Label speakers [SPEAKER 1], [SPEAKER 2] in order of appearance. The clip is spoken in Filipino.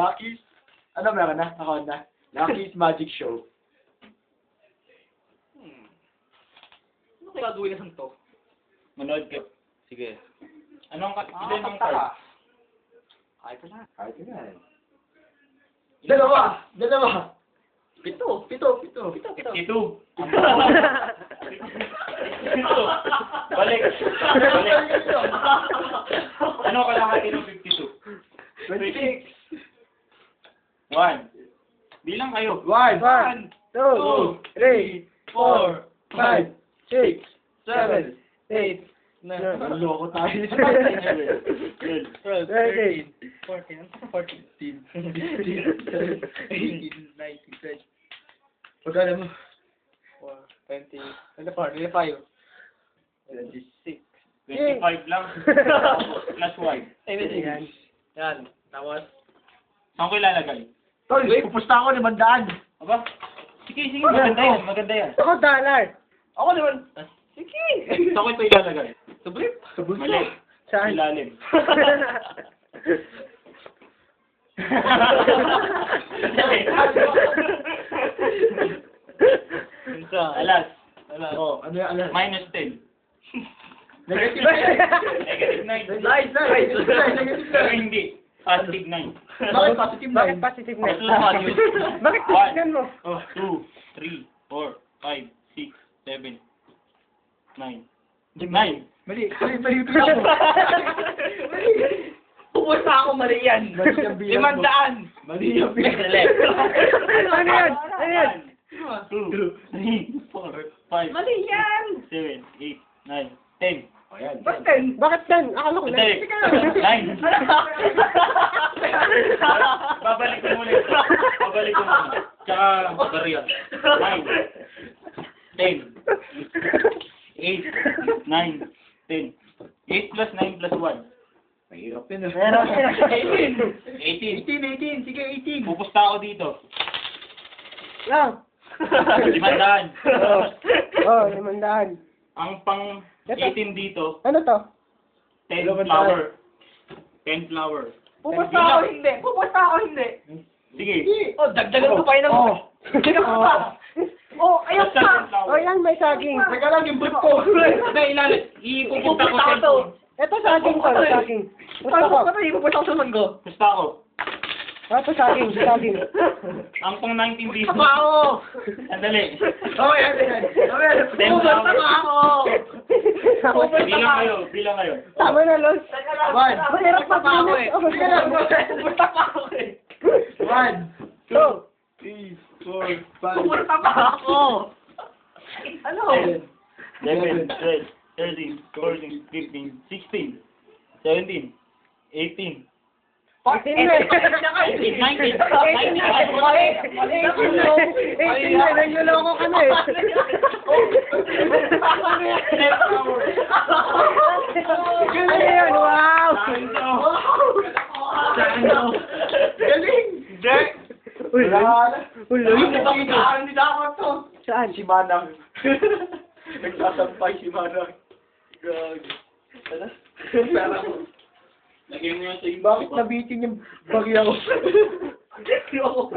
[SPEAKER 1] Lucky's, ano meron na? Ako na. Lucky's Magic Show.
[SPEAKER 2] Ano kaya gawin na to?
[SPEAKER 3] Manood ka. Sige. Anong ilan ang
[SPEAKER 2] Taka.
[SPEAKER 3] card?
[SPEAKER 2] Kahit na.
[SPEAKER 1] Kahit na. Dalawa. Pito.
[SPEAKER 3] 52. Balik. Ano kalahati ng 52?
[SPEAKER 1] 26.
[SPEAKER 3] 1. Bilang kayo.
[SPEAKER 1] 1,
[SPEAKER 2] 2,
[SPEAKER 1] 3,
[SPEAKER 3] 4,
[SPEAKER 1] 5, 6,
[SPEAKER 2] 7,
[SPEAKER 1] 8, 9. Naloko tayo.
[SPEAKER 3] 12,
[SPEAKER 1] 13,
[SPEAKER 2] 14,
[SPEAKER 1] 15, 16, 17, 18, 19, 20. Pagkala mo?
[SPEAKER 2] 20, 25,
[SPEAKER 1] 26.
[SPEAKER 3] 25 lang. Plus 1.
[SPEAKER 2] Yan. Yan. Tapos,
[SPEAKER 3] Saan ko ilalagay?
[SPEAKER 1] Tol, pupusta ako ni Mandaan.
[SPEAKER 3] Aba? Sige. Maganda yan.
[SPEAKER 1] Ako dollar.
[SPEAKER 2] ako naman. Sige.
[SPEAKER 3] Saan ko ito ilalagay?
[SPEAKER 2] Sublit.
[SPEAKER 1] Sa bulsa.
[SPEAKER 3] Mali.
[SPEAKER 1] Saan?
[SPEAKER 3] Ilalim. Alas.
[SPEAKER 1] Oh, ano yan? Ano?
[SPEAKER 3] Minus 10.
[SPEAKER 1] Negative
[SPEAKER 3] Negative 9.
[SPEAKER 1] Nice.
[SPEAKER 3] Pero hindi. Positive 9.
[SPEAKER 1] Bakit positive na?
[SPEAKER 2] Bakit positive na?
[SPEAKER 3] Ito naman yun.
[SPEAKER 2] Bakit titigan mo?
[SPEAKER 3] 2, 3, 4, 5, 6, 7, 9. 9.
[SPEAKER 1] Mali ako.
[SPEAKER 2] Pupunta ako mali yan.
[SPEAKER 1] Mali ang bilang mo.
[SPEAKER 2] 500.
[SPEAKER 1] Mali yung bilang.
[SPEAKER 2] Ano yan? Ano yan?
[SPEAKER 3] 2, 3, 4, 5,
[SPEAKER 2] Mali yan.
[SPEAKER 3] 7, 8, 9, 10.
[SPEAKER 1] O yan.
[SPEAKER 2] Bakit 10? Bakit 10? Akala ko
[SPEAKER 3] Hindi. 9. Babalik ko muna ito. Tsaka barya. 9, 10, 8, 9, 10. 8 plus 9 plus 1.
[SPEAKER 1] Mahirap yun.
[SPEAKER 3] 18.
[SPEAKER 1] 18. Sige, 18.
[SPEAKER 3] Pupusta ako dito.
[SPEAKER 2] Lang.
[SPEAKER 3] 500.
[SPEAKER 2] Oh, 500.
[SPEAKER 3] Ang pang 18 dito,
[SPEAKER 2] Ano to?
[SPEAKER 3] 10 flower. 10 flower.
[SPEAKER 2] Pupunta ako hindi.
[SPEAKER 3] Sige.
[SPEAKER 2] Oh, dagdagan ko pa yun ng... Oh, ayun
[SPEAKER 3] Basta 10
[SPEAKER 2] pa.
[SPEAKER 3] flower.
[SPEAKER 2] Oh, yan may saging.
[SPEAKER 1] Teka lang, yung boot ko.
[SPEAKER 3] Ipupunta ko
[SPEAKER 2] Pupunta ko to.
[SPEAKER 3] sa
[SPEAKER 2] Ito saging to, saging. Pupunta ko. Pupunta ko sa manggo.
[SPEAKER 3] Pusta ako.
[SPEAKER 2] Ito saging.
[SPEAKER 3] Ang pang 19 dito.
[SPEAKER 2] Tama ako.
[SPEAKER 3] Sandali.
[SPEAKER 1] Oh, yan.
[SPEAKER 3] 10 flower. Bilang kayo.
[SPEAKER 2] Tama na, Los.
[SPEAKER 1] One.
[SPEAKER 2] Mahirap mag-minute. Oh,
[SPEAKER 1] Sige lang.
[SPEAKER 2] pupunta pa ako eh.
[SPEAKER 1] 1, 2, 3, 4, 5,
[SPEAKER 2] Pupunta pa ako. Ano?
[SPEAKER 3] 11, 12, 13, 14, 15, 16, 17, 18,
[SPEAKER 2] 18 na.
[SPEAKER 3] 19.
[SPEAKER 2] Nagloloko ka na eh. Ano yan? Wow!
[SPEAKER 1] Galing!
[SPEAKER 2] Uy,
[SPEAKER 1] Hindi dapat to.
[SPEAKER 2] saan?
[SPEAKER 1] Si Manang. Nagsasampay si Manang. Gag. Ano? Pera mo.
[SPEAKER 3] Lagyan mo yan sa
[SPEAKER 1] Bakit nabitin yung bagyo ko?